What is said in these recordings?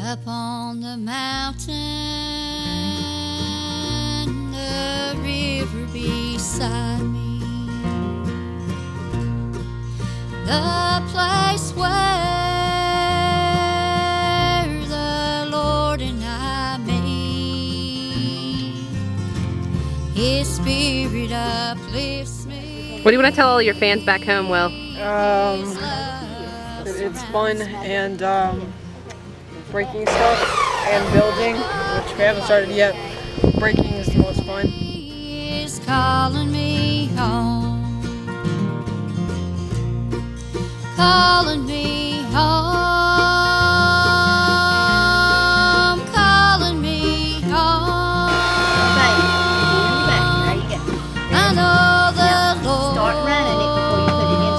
Up on the mountain, the river beside me, the place where the Lord and I meet, His Spirit uplifts me. What do you want to tell all your fans back home, Will? It's fun and breaking stuff and building, which we haven't started yet. Breaking is the most fun. He is calling me home, calling me home, calling me home. I know the Lord. Start running it before you put it into the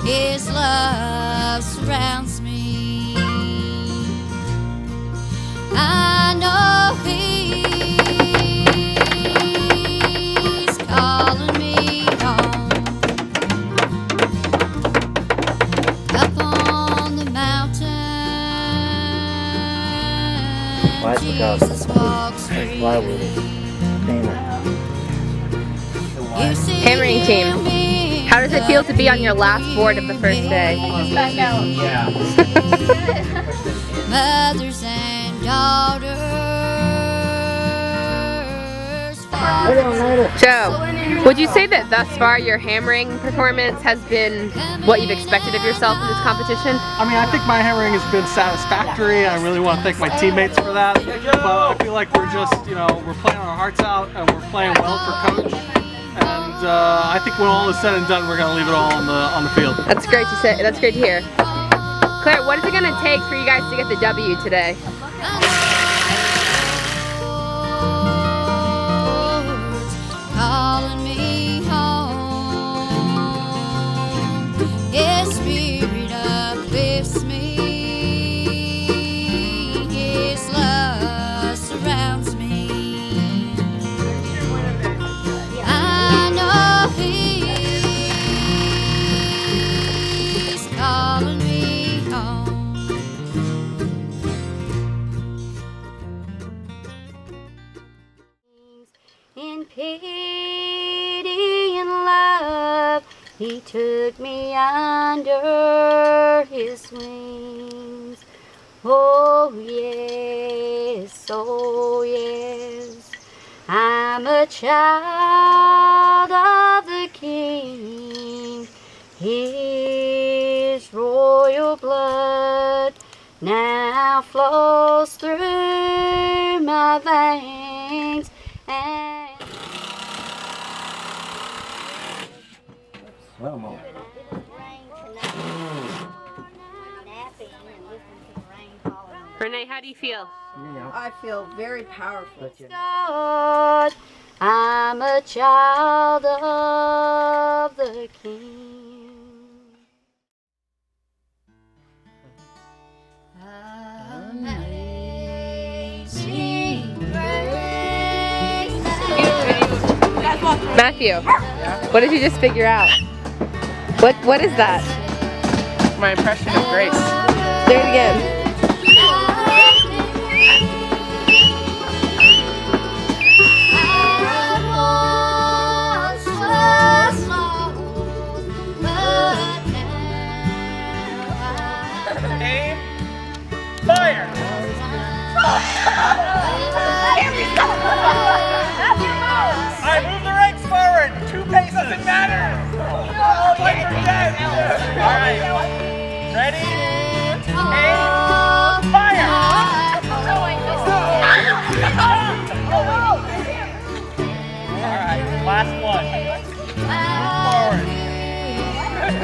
His love surrounds me. I know He's calling me home. Up on the mountain, Jesus walks free. Hammering team. How does it feel to be on your last board of the first day? Mothers and daughters. Joe, would you say that thus far your hammering performance has been what you've expected of yourself in this competition? I mean, I think my hammering has been satisfactory. I really want to thank my teammates for that. But I feel like we're just, we're playing our hearts out and we're playing well for coach. And I think when all is said and done, we're going to leave it all on the field. That's great to say. That's great to hear. Claire, what is it going to take for you guys to get the W today? Calling me home. His Spirit uplifts me. His love surrounds me. I know He's calling me home. In pity and love, He took me under His wings. Oh yes, I'm a child of the King. His royal blood now flows through my veins. And Renee, how do you feel? I feel very powerful. God, I'm a child of the King. Amazing grace. Matthew, what did you just figure out? What is that? My impression of Grace. Do it again. Aim, fire! I move the ranks forward. 2 paces. Doesn't matter. Like you're dead. All right. Ready? Aim, fire! All right. Last one. Move forward.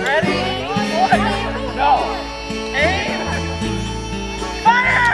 Ready? No. Aim, fire!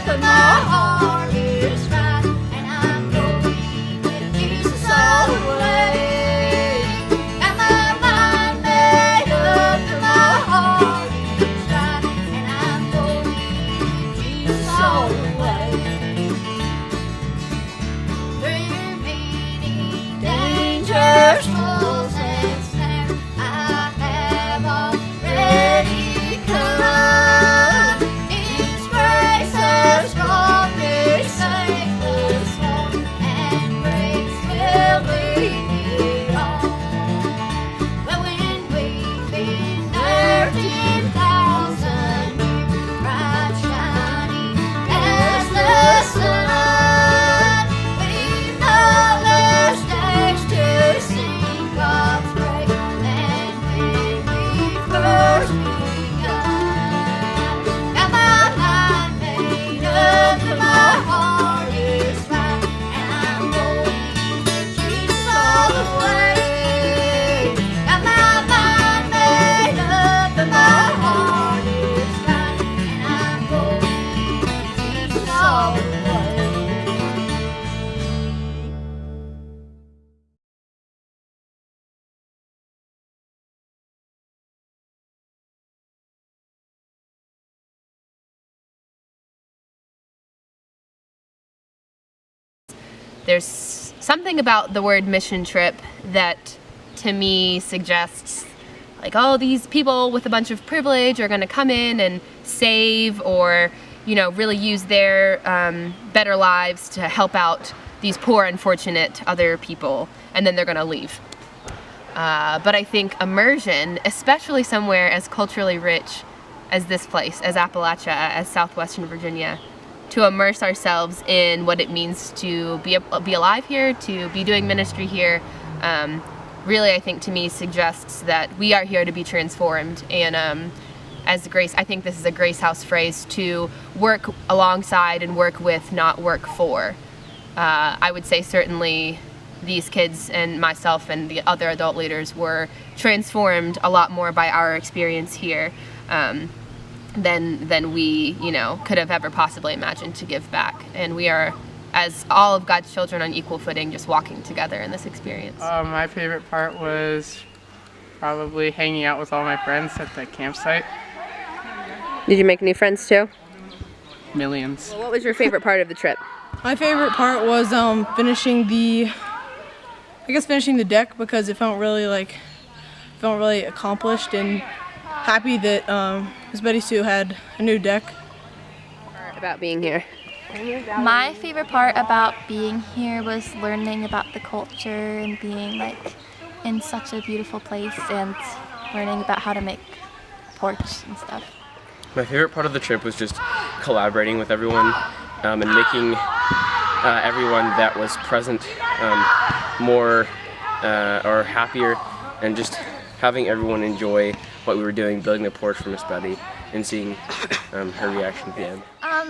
but my heart is right, and I'm going with Jesus all the way. Got my mind made up, and my heart is right, and I'm going with Jesus all the way. Through many dangers, toils, and snares, I have already come. His grace has brought me safe thus far, and grace will lead me on. But when we've been there 10,000 years, bright shining as the sun, we know there's days to sing God's praise than when we first begun. Got my mind made up, and my heart is right, and I'm going with Jesus all the way. Got my mind made up, and my heart is right, and I'm going with Jesus all the way. There's something about the word mission trip that to me suggests like, oh, these people with a bunch of privilege are going to come in and save or, you know, really use their better lives to help out these poor, unfortunate other people, and then they're going to leave. But I think immersion, especially somewhere as culturally rich as this place, as Appalachia, as Southwestern Virginia, to immerse ourselves in what it means to be alive here, to be doing ministry here, really I think to me suggests that we are here to be transformed. And as Grace, I think this is a Grace House phrase, to work alongside and work with, not work for. I would say certainly these kids and myself and the other adult leaders were transformed a lot more by our experience here than we, you know, could have ever possibly imagined to give back. And we are, as all of God's children, on equal footing, just walking together in this experience. My favorite part was probably hanging out with all my friends at the campsite. Did you make new friends too? Millions. Well, what was your favorite part of the trip? My favorite part was finishing the deck, because it felt really accomplished and happy that Miss Betty Sue had a new deck. About being here. My favorite part about being here was learning about the culture and being like in such a beautiful place and learning about how to make porch and stuff. My favorite part of the trip was just collaborating with everyone and making everyone that was present more or happier, and just having everyone enjoy what we were doing, building the porch for Miss Betty, and seeing her reaction at the end.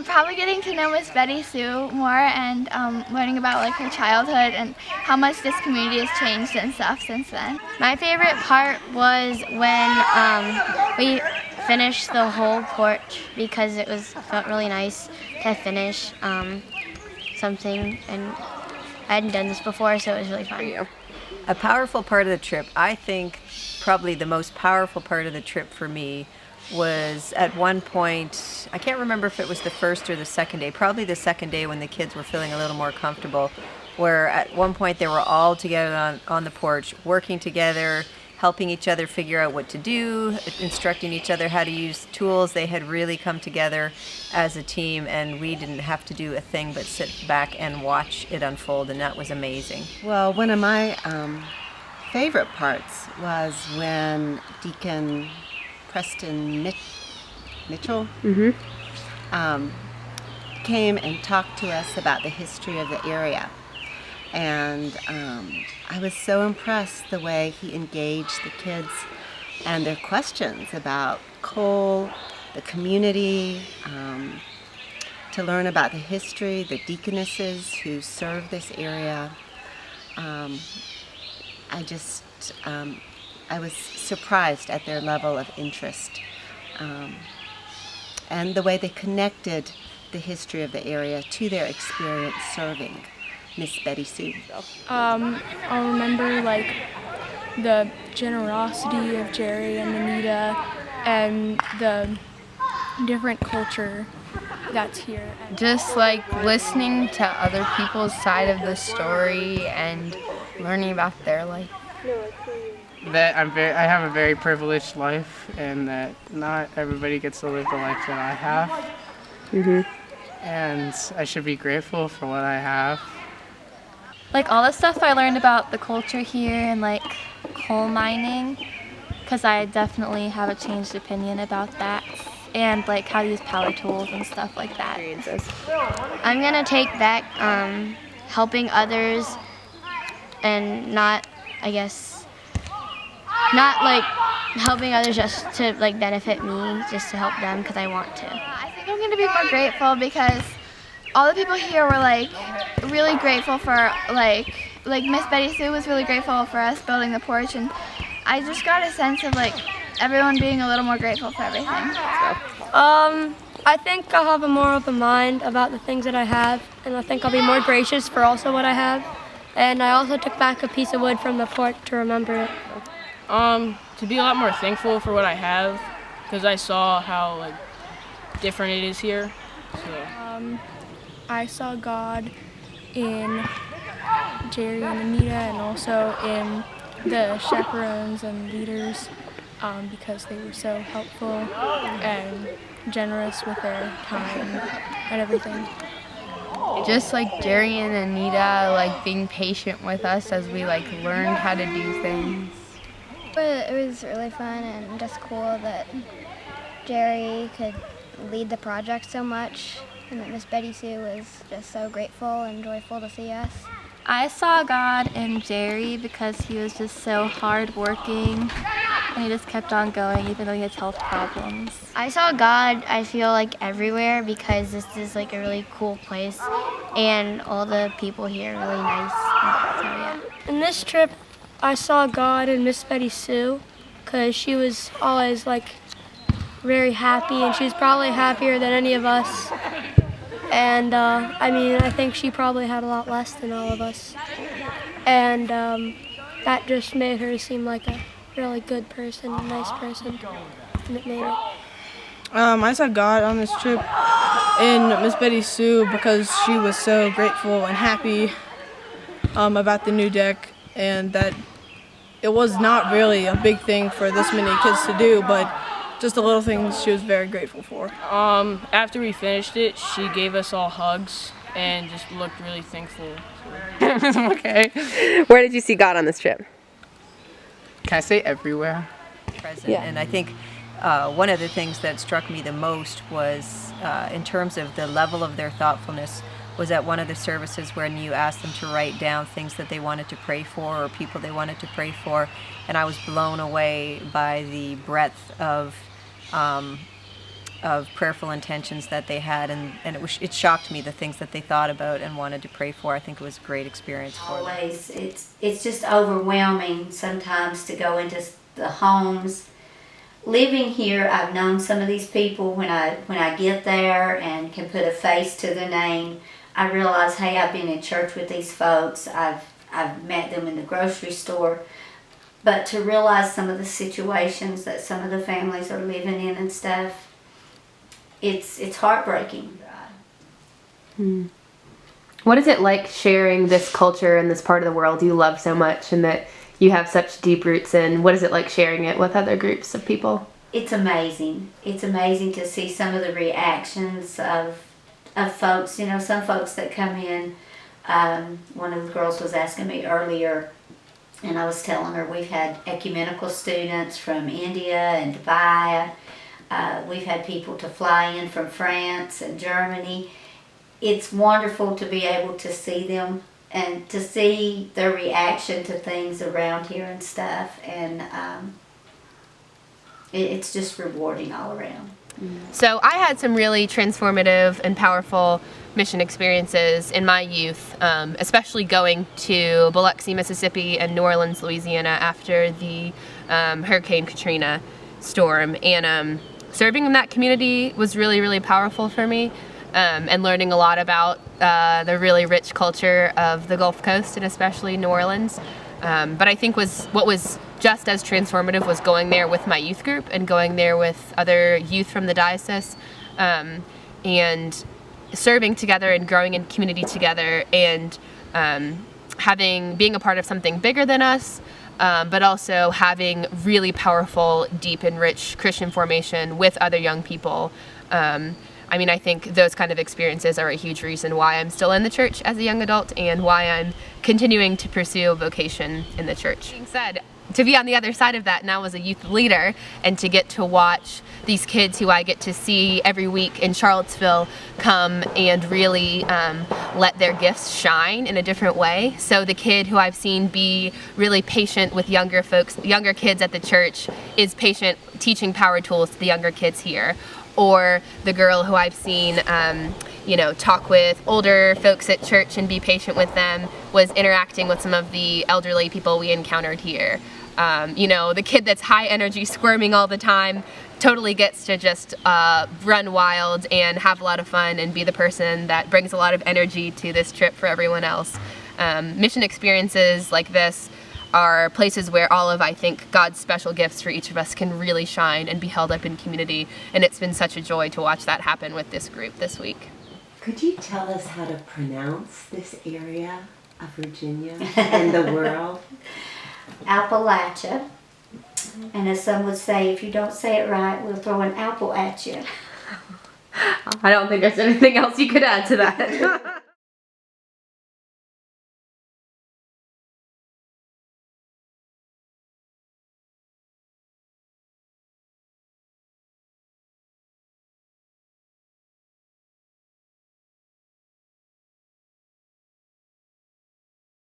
Probably getting to know Miss Betty Sue more and learning about like her childhood and how much this community has changed and stuff since then. My favorite part was when we finished the whole porch, because it felt really nice to finish something, and I hadn't done this before, so it was really fun. A powerful part of the trip, I think probably the most powerful part of the trip for me, was at one point, I can't remember if it was the first or the second day, probably the second day when the kids were feeling a little more comfortable, where at one point they were all together on the porch, working together, helping each other figure out what to do, instructing each other how to use tools. They had really come together as a team, and we didn't have to do a thing but sit back and watch it unfold, and that was amazing. Well, one of my favorite parts was when Deacon Preston Mitchell came and talked to us about the history of the area. And I was so impressed the way he engaged the kids and their questions about coal, the community, to learn about the history, the deaconesses who serve this area. I was surprised at their level of interest and the way they connected the history of the area to their experience serving. Miss Betty Sue. I'll remember like the generosity of Jerry and Anita and the different culture that's here. Just like listening to other people's side of the story and learning about their life. That I have a very privileged life, and that not everybody gets to live the life that I have. And I should be grateful for what I have. Like all the stuff I learned about the culture here and like coal mining, because I definitely have a changed opinion about that, and like how to use power tools and stuff like that. I'm gonna take back helping others, and not, I guess, not like helping others just to like benefit me, just to help them because I want to. I think I'm gonna be more grateful because all the people here were like really grateful for like Miss Betty Sue was really grateful for us building the porch, and I just got a sense of like everyone being a little more grateful for everything. I think I'll have a more open mind about the things that I have, and I think I'll be more gracious for also what I have. And I also took back a piece of wood from the porch to remember it. To be a lot more thankful for what I have, because I saw how like different it is here. So. I saw God in Jerry and Anita, and also in the chaperones and leaders, because they were so helpful and generous with their time and everything. Just like Jerry and Anita, like being patient with us as we like learned how to do things. But it was really fun and just cool that Jerry could lead the project so much, and that Miss Betty Sue was just so grateful and joyful to see us. I saw God in Jerry because he was just so hardworking, and he just kept on going even though he has health problems. I saw God, I feel like, everywhere because this is like a really cool place, and all the people here are really nice. So yeah. In this trip, I saw God in Miss Betty Sue because she was always like very happy, and she was probably happier than any of us. And I mean, I think she probably had a lot less than all of us. And that just made her seem like a really good person, a nice person, and it made it. I saw God on this trip in Miss Betty Sue because she was so grateful and happy about the new deck, and that it was not really a big thing for this many kids to do, but just the little things she was very grateful for. After we finished it, she gave us all hugs and just looked really thankful. Okay. Where did you see God on this trip? Can I say everywhere? Present. Yeah. And I think one of the things that struck me the most was, in terms of the level of their thoughtfulness, was at one of the services when you asked them to write down things that they wanted to pray for or people they wanted to pray for, and I was blown away by the breadth of prayerful intentions that they had, and it shocked me the things that they thought about and wanted to pray for. I think it was a great experience for them. Always, it's just overwhelming sometimes to go into the homes. Living here, I've known some of these people. When I get there and can put a face to their name, I realize, hey, I've been in church with these folks. I've met them in the grocery store. But to realize some of the situations that some of the families are living in and stuff, it's heartbreaking. What is it like sharing this culture and this part of the world you love so much and that you have such deep roots in? What is it like sharing it with other groups of people? It's amazing. It's amazing to see some of the reactions of folks. You know, some folks that come in. One of the girls was asking me earlier, and I was telling her we've had ecumenical students from India and Dubai. We've had people to fly in from France and Germany. It's wonderful to be able to see them and to see their reaction to things around here and stuff. And it's just rewarding all around. So I had some really transformative and powerful mission experiences in my youth, especially going to Biloxi, Mississippi and New Orleans, Louisiana after the Hurricane Katrina storm. And serving in that community was really, really powerful for me. and learning a lot about the really rich culture of the Gulf Coast and especially New Orleans. But I think what was just as transformative was going there with my youth group and going there with other youth from the diocese, and serving together and growing in community together, and being a part of something bigger than us, but also having really powerful, deep and rich Christian formation with other young people. I think those kind of experiences are a huge reason why I'm still in the church as a young adult and why I'm continuing to pursue a vocation in the church. Being said, to be on the other side of that now as a youth leader and to get to watch these kids who I get to see every week in Charlottesville come and really let their gifts shine in a different way. So the kid who I've seen be really patient with younger kids at the church is patient teaching power tools to the younger kids here. Or the girl who I've seen, talk with older folks at church and be patient with them was interacting with some of the elderly people we encountered here. The kid that's high energy, squirming all the time, totally gets to just run wild and have a lot of fun and be the person that brings a lot of energy to this trip for everyone else. Mission experiences like this are places where all of, I think, God's special gifts for each of us can really shine and be held up in community. And it's been such a joy to watch that happen with this group this week. Could you tell us how to pronounce this area of Virginia and the world? Appalachia. And as some would say, if you don't say it right, we'll throw an apple at you. I don't think there's anything else you could add to that.